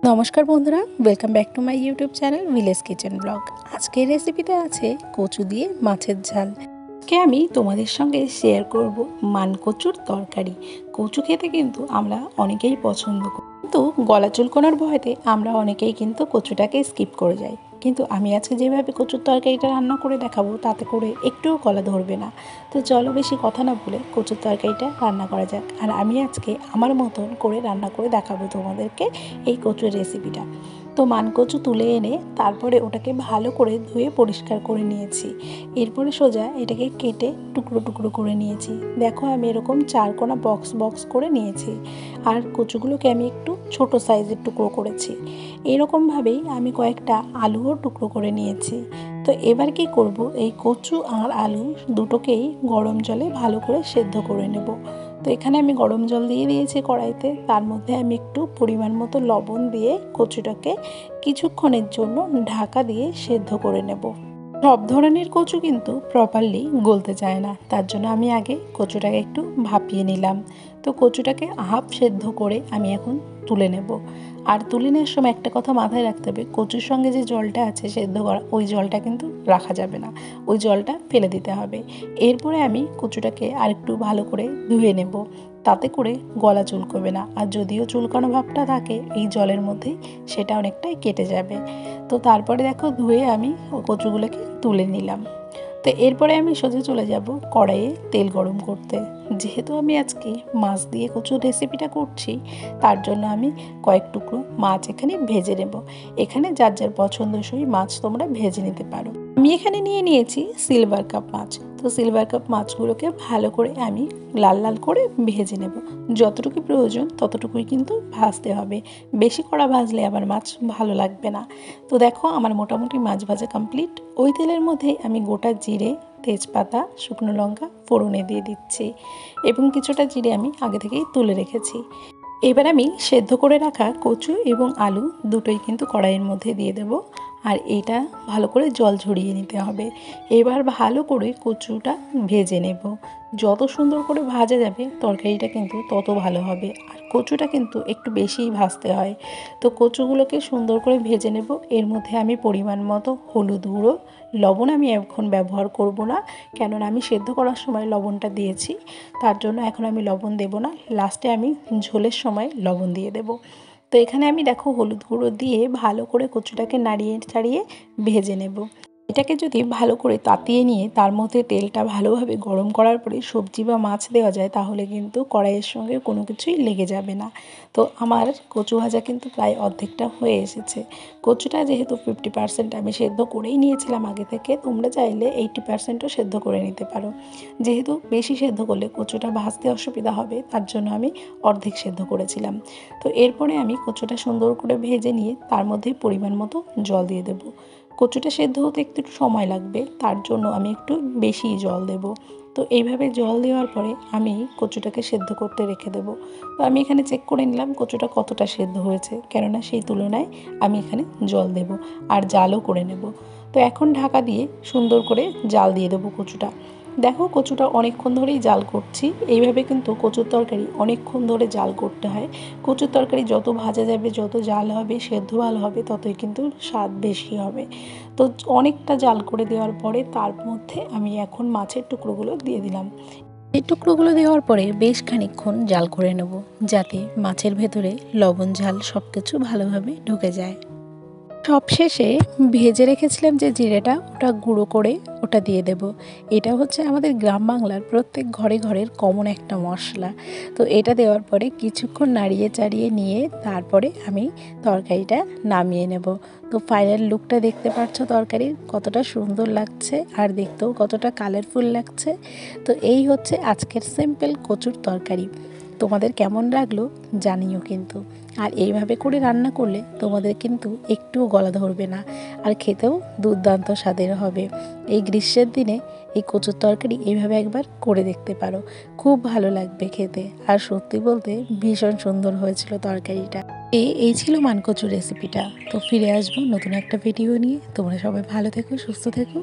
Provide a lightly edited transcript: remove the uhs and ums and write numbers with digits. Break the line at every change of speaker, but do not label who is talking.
নমস্কার বন্ধুরা, welcome back to my YouTube channel village kitchen blog. আজকের রেসিপিতে আছে কচু দিয়ে মাছের ঝাল। আজকে আমি তোমাদের সঙ্গে শেয়ার করব মানকচুর তরকারি। কচু খেতে কিন্তু আমরা অনেকেই পছন্দ করি, কিন্তু গলা চুলকোনার ভয়তে আমরা অনেকেই কিন্তু কচুটাকে স্কিপ করে যাই। কিন্তু আমি আজকে যেভাবে কচুর তরকারিটা রান্না করে দেখাবো তাতে করে একটুও গলা ধরবে না। তো চলো বেশি কথা না বলে কচুর তরকারিটা রান্না করা যাক। আর আমি আজকে আমার মতন করে রান্না করে দেখাবো তোমাদেরকে এই কচুর রেসিপিটা। তো মানকচু তুলে এনে তারপরে ওটাকে ভালো করে ধুয়ে পরিষ্কার করে নিয়েছি। এরপরে সোজা এটাকে কেটে টুকরো টুকরো করে নিয়েছি। দেখো আমি এরকম চারকোনা বক্স করে নিয়েছি। আর কচুগুলোকে আমি একটু ছোট সাইজের টুকরো করেছি। এরকমভাবেই আমি কয়েকটা আলুও টুকরো করে নিয়েছি। তো এবার কি করব, এই কচু আর আলু দুটোকেই গরম জলে ভালো করে সেদ্ধ করে নেব। তো এখানে আমি গরম জল দিয়ে দিয়েছি কড়াইতে, তার মধ্যে আমি একটু পরিমাণ মতো লবণ দিয়ে কচুটাকে কিছুক্ষণের জন্য ঢাকা দিয়ে সেদ্ধ করে নেব। সব ধরনের কচু কিন্তু প্রপারলি গলতে চায় না, তার জন্য আমি আগে কচুটাকে একটু ভাপিয়ে নিলাম। তো কচুটাকে হাফ সেদ্ধ করে আমি এখন তুলে নেব। আর তুলে নেওয়ার সময় একটা কথা মাথায় রাখতে হবে, কচুর সঙ্গে যে জলটা আছে সেদ্ধ করা, ওই জলটা কিন্তু রাখা যাবে না, ওই জলটা ফেলে দিতে হবে। এরপরে আমি কচুটাকে আরেকটু ভালো করে ধুয়ে নেব, তাতে করে গলা চুলকবে না। আর যদিও চুলকানো ভাবটা থাকে এই জলের মধ্যেই, সেটা অনেকটাই কেটে যাবে। তো তারপরে দেখো ধুয়ে আমি কচুগুলোকে তুলে নিলাম। তো এরপরে আমি সোজা চলে যাব কড়াইয়ে তেল গরম করতে। যেহেতু আমি আজকে মাছ দিয়ে কচুর রেসিপিটা করছি, তার জন্য আমি কয়েক টুকরো মাছ এখানে ভেজে নেব। এখানে যার যার পছন্দসই মাছ তোমরা ভেজে নিতে পারো। আমি এখানে নিয়ে নিয়েছি সিলভার কাপ মাছ। তো সিলভার কাপ মাছগুলোকে ভালো করে আমি লাল লাল করে ভেজে নেব। যতটুকু প্রয়োজন ততটুকুই কিন্তু ভাজতে হবে, বেশি কড়া ভাজলে আবার মাছ ভালো লাগবে না। তো দেখো আমার মোটামুটি মাছ ভাজা কমপ্লিট। ওই তেলের মধ্যে আমি গোটা জিরে, তেজপাতা, শুকনো লঙ্কা ফোড়নে দিয়ে দিচ্ছি এবং কিছুটা জিরে আমি আগে থেকেই তুলে রেখেছি। এবার আমি সেদ্ধ করে রাখা কচু এবং আলু দুটোই কিন্তু কড়াইয়ের মধ্যে দিয়ে দেব। আর এটা ভালো করে জল ঝরিয়ে নিতে হবে। এবার ভালো করে কচুটা ভেজে নেব। যত সুন্দর করে ভাজা যাবে তরকারিটা কিন্তু তত ভালো হবে। আর কচুটা কিন্তু একটু বেশিই ভাজতে হয়। তো কচুগুলোকে সুন্দর করে ভেজে নেব। এর মধ্যে আমি পরিমাণ মতো হলুদ গুঁড়ো, লবণ আমি এখন ব্যবহার করব না, কেননা আমি সেদ্ধ করার সময় লবণটা দিয়েছি, তার জন্য এখন আমি লবণ দেব না। লাস্টে আমি ঝোলের সময় লবণ দিয়ে দেব। তো এখানে আমি দেখো হলুদ গুঁড়ো দিয়ে ভালো করে কচুটাকে নাড়িয়ে চাড়িয়ে ভেজে নেব। এটাকে যদি ভালো করে তাতিয়ে নিয়ে তার মধ্যে তেলটা ভালোভাবে গরম করার পরে সবজি বা মাছ দেওয়া যায়, তাহলে কিন্তু কড়াইয়ের সঙ্গে কোনো কিছুই লেগে যাবে না। তো আমার কচু ভাজা কিন্তু প্রায় অর্ধেকটা হয়ে এসেছে। কচুটা যেহেতু 50% আমি সেদ্ধ করেই নিয়েছিলাম আগে থেকে, তোমরা চাইলে 80%ও সেদ্ধ করে নিতে পারো। যেহেতু বেশি সেদ্ধ করলে কচুটা ভাজতে অসুবিধা হবে, তার জন্য আমি অর্ধেক সেদ্ধ করেছিলাম। তো এরপরে আমি কচুটা সুন্দর করে ভেজে নিয়ে তার মধ্যে পরিমাণ মতো জল দিয়ে দেবো। কচুটা সেদ্ধ হতে একটু সময় লাগবে, তার জন্য আমি একটু বেশি জল দেব। তো এইভাবে জল দেওয়ার পরে আমি কচুটাকে সেদ্ধ করতে রেখে দেবো। তো আমি এখানে চেক করে নিলাম কচুটা কতটা সেদ্ধ হয়েছে, কেননা সেই তুলনায় আমি এখানে জল দেব আর জালও করে নেব। তো এখন ঢাকা দিয়ে সুন্দর করে জাল দিয়ে দেবো কচুটা। দেখো কচুটা অনেকক্ষণ ধরেই জাল করছি। এইভাবে কিন্তু কচুর তরকারি অনেকক্ষণ ধরে জাল করতে হয়। কচুর তরকারি যত ভাজা যাবে, যত জাল হবে, সেদ্ধ ভালো হবে, ততই কিন্তু স্বাদ বেশি হবে। তো অনেকটা জাল করে দেওয়ার পরে তার মধ্যে আমি এখন মাছের টুকরোগুলো দিয়ে দিলাম। এই টুকরোগুলো দেওয়ার পরে বেশ খানিকক্ষণ জাল করে নেব, যাতে মাছের ভেতরে লবণ ঝাল সব কিছু ভালোভাবে ঢুকে যায়। সবশেষে ভেজে রেখেছিলাম যে জিরেটা, ওটা গুঁড়ো করে ওটা দিয়ে দেব। এটা হচ্ছে আমাদের গ্রাম বাংলার প্রত্যেক ঘরে ঘরের কমন একটা মশলা। তো এটা দেওয়ার পরে কিছুক্ষণ নাড়িয়ে চাড়িয়ে নিয়ে তারপরে আমি তরকারিটা নামিয়ে নেব। তো ফাইনাল লুকটা দেখতে পাচ্ছ তরকারির কতটা সুন্দর লাগছে আর দেখতেও কতটা কালারফুল লাগছে। তো এই হচ্ছে আজকের সিম্পল কচুর তরকারি। তোমাদের কেমন লাগলো জানিও কিন্তু। আর এইভাবে করে রান্না করলে তোমাদের কিন্তু একটুও গলা ধরবে না, আর খেতেও দুর্দান্ত স্বাদের হবে। এই গ্রীষ্মের দিনে এই কচুর তরকারি এইভাবে একবার করে দেখতে পারো, খুব ভালো লাগবে খেতে। আর সত্যি বলতে ভীষণ সুন্দর হয়েছিল তরকারিটা। এই ছিল মানকচুর রেসিপিটা। তো ফিরে আসবো নতুন একটা ভিডিও নিয়ে। তোমরা সবাই ভালো থেকো, সুস্থ থেকো।